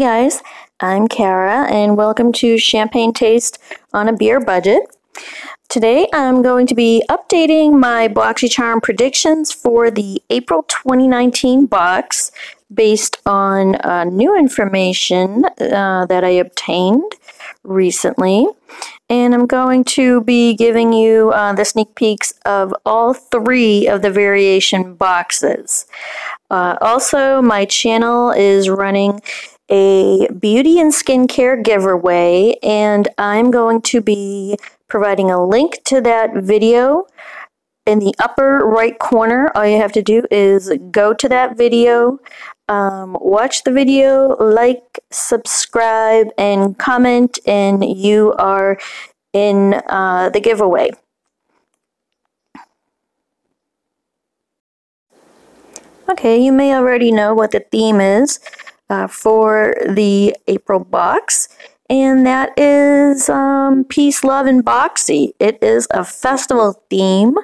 guys, I'm Kara and welcome to Champagne Taste on a Beer Budget. Today I'm going to be updating my Boxycharm predictions for the April 2019 box based on new information that I obtained recently. And I'm going to be giving you the sneak peeks of all three of the variation boxes. Also, my channel is running a beauty and skincare giveaway, and I'm going to be providing a link to that video in the upper right corner. All you have to do is go to that video, watch the video, like, subscribe, and comment, and you are in the giveaway. Okay, you may already know what the theme is for the April box, and that is Peace, Love, and Boxy. It is a festival theme,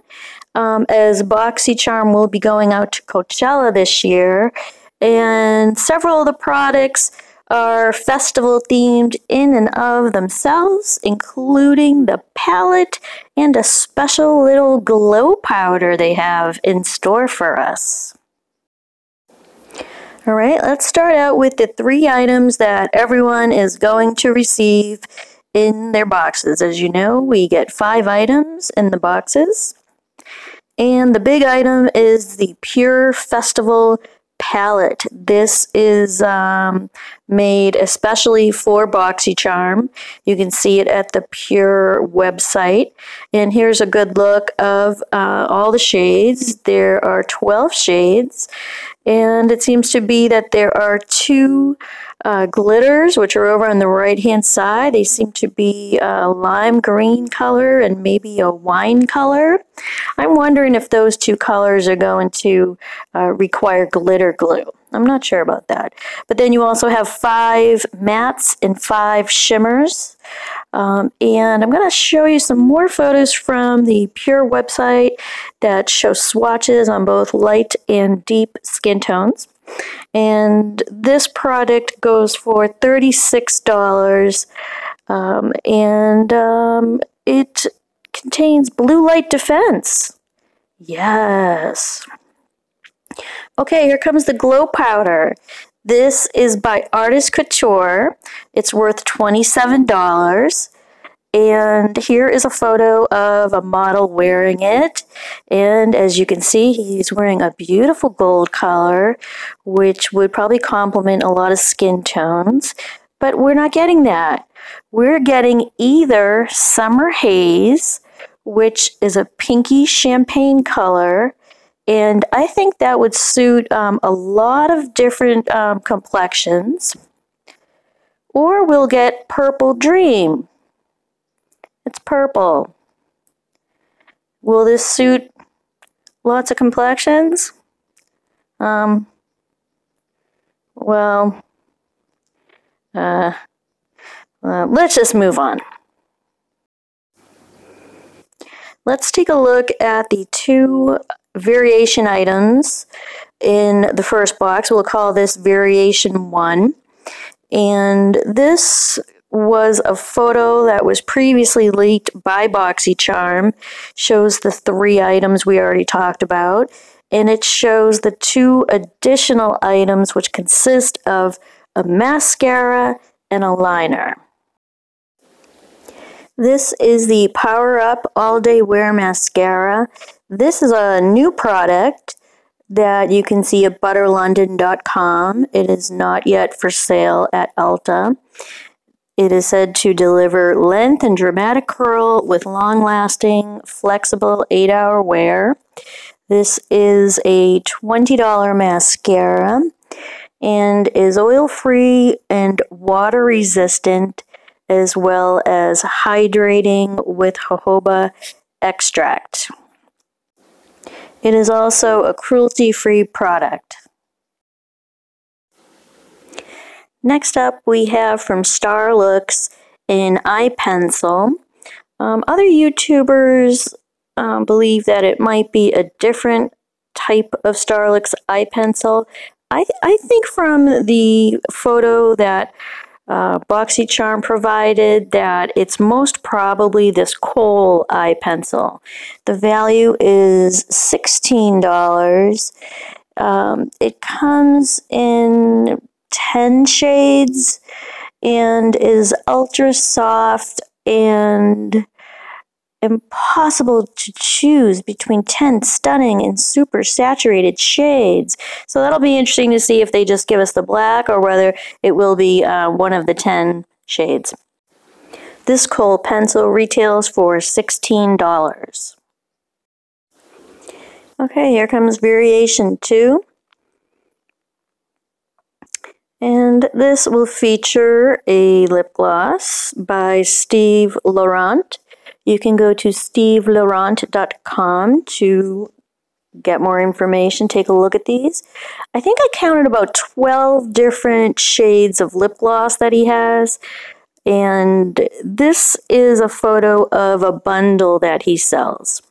as Boxycharm will be going out to Coachella this year, and several of the products are festival themed in and of themselves, including the palette and a special little glow powder they have in store for us. Alright, let's start out with the three items that everyone is going to receive in their boxes. As you know, we get 5 items in the boxes. And the big item is the Pure Festival palette. This is made especially for Boxycharm. You can see it at the Pure website. And here's a good look of all the shades. There are 12 shades. And it seems to be that there are 2 glitters, which are over on the right-hand side. They seem to be a lime green color and maybe a wine color. I'm wondering if those 2 colors are going to require glitter glue. I'm not sure about that. But then you also have 5 mattes and 5 shimmers. And I'm going to show you some more photos from the Pure website that show swatches on both light and deep skin tones. And this product goes for $36, and it contains blue light defense. Yes. Okay, here comes the glow powder. This is by Artist Couture. It's worth $27. And here is a photo of a model wearing it. And as you can see, he's wearing a beautiful gold color, which would probably complement a lot of skin tones. But we're not getting that. We're getting either Summer Haze, which is a pinky champagne color. And I think that would suit a lot of different complexions. Or we'll get Purple Dream. It's purple. Will this suit lots of complexions? Let's just move on. Let's take a look at the 2 variation items in the first box. We'll call this Variation 1. And this was a photo that was previously leaked by Boxycharm. Shows the 3 items we already talked about. And it shows the 2 additional items, which consist of a mascara and a liner. This is the Power Up All Day Wear Mascara. This is a new product that you can see at butterlondon.com. It is not yet for sale at Ulta. It is said to deliver length and dramatic curl with long-lasting, flexible 8-hour wear. This is a $20 mascara and is oil-free and water-resistant, as well as hydrating with jojoba extract. It is also a cruelty-free product. Next up, we have from Starlooks an eye pencil. Other YouTubers believe that it might be a different type of Starlooks eye pencil. I think from the photo that Boxycharm provided that it's most probably this kohl eye pencil. The value is $16. It comes in 10 shades and is ultra soft and impossible to choose between 10 stunning and super saturated shades. So that'll be interesting to see if they just give us the black or whether it will be one of the 10 shades. This kohl pencil retails for $16. Okay, here comes variation 2. And this will feature a lip gloss by Steve Laurent. You can go to stevelaurent.com to get more information, take a look at these. I think I counted about 12 different shades of lip gloss that he has. And this is a photo of a bundle that he sells.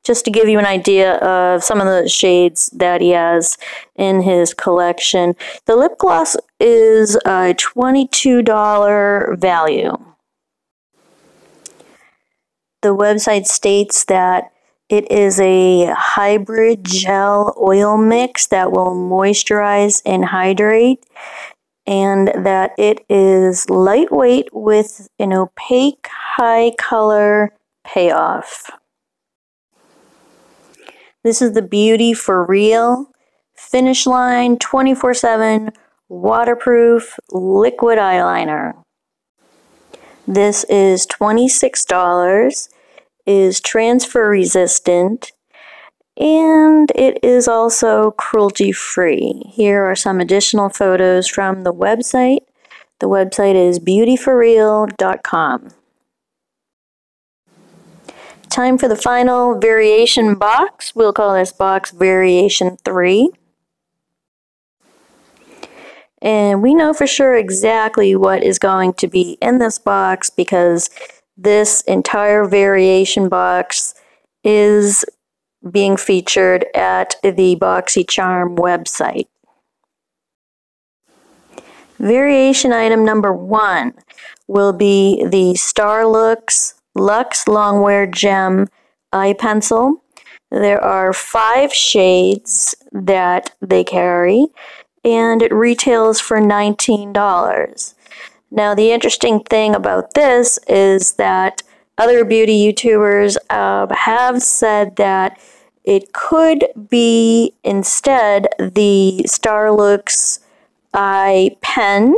Just to give you an idea of some of the shades that he has in his collection. The lip gloss is a $22 value. The website states that it is a hybrid gel oil mix that will moisturize and hydrate, and that it is lightweight with an opaque high color payoff. This is the Beauty for Real Finish Line 24/7 waterproof liquid eyeliner. This is $26, is transfer resistant, and it is also cruelty free. Here are some additional photos from the website. The website is beautyforreal.com. Time for the final variation box. We'll call this box variation 3. And we know for sure exactly what is going to be in this box because this entire variation box is being featured at the Boxycharm website. Variation item number 1 will be the Starlux Luxe Longwear Gem Eye Pencil. There are 5 shades that they carry, and it retails for $19. Now, the interesting thing about this is that other beauty YouTubers have said that it could be instead the Starlux Eye Pen.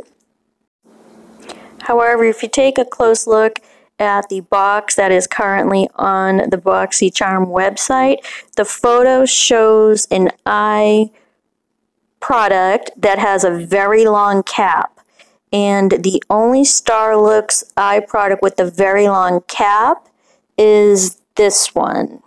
However, if you take a close look at the box that is currently on the Boxycharm website, the photo shows an eye product that has a very long cap, and the only Starlux eye product with the very long cap is this one.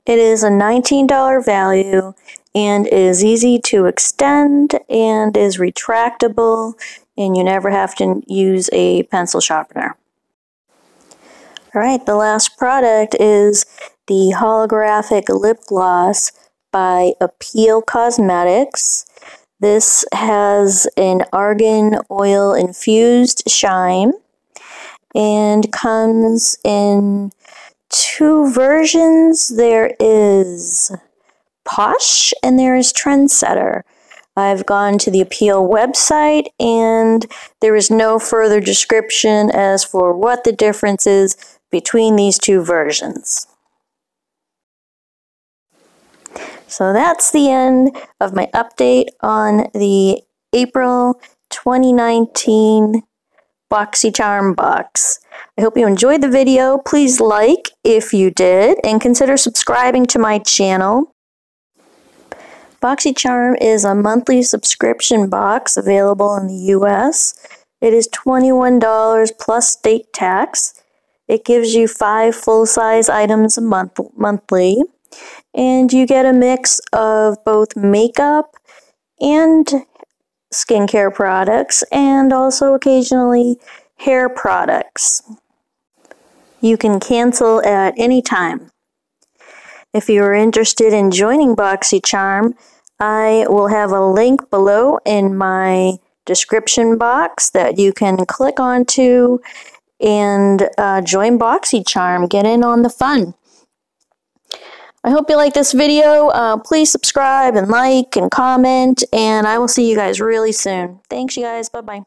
It is a $19 value and is easy to extend and is retractable, and you never have to use a pencil sharpener. Alright, the last product is the holographic lip gloss by Appeal Cosmetics. This has an argan oil infused shine and comes in 2 versions. There is Posh and there is Trendsetter. I've gone to the Appeal website and there is no further description as for what the difference is between these 2 versions. So that's the end of my update on the April 2019 Boxycharm box. I hope you enjoyed the video. Please like if you did and consider subscribing to my channel. Boxycharm is a monthly subscription box available in the US. It is $21 plus state tax. It gives you 5 full-size items a monthly. And you get a mix of both makeup and skincare products and also occasionally hair products. You can cancel at any time. If you are interested in joining Boxycharm, I will have a link below in my description box that you can click onto and join Boxycharm. Get in on the fun. I hope you like this video. Please subscribe and like and comment, and I will see you guys really soon. Thanks, you guys. Bye-bye.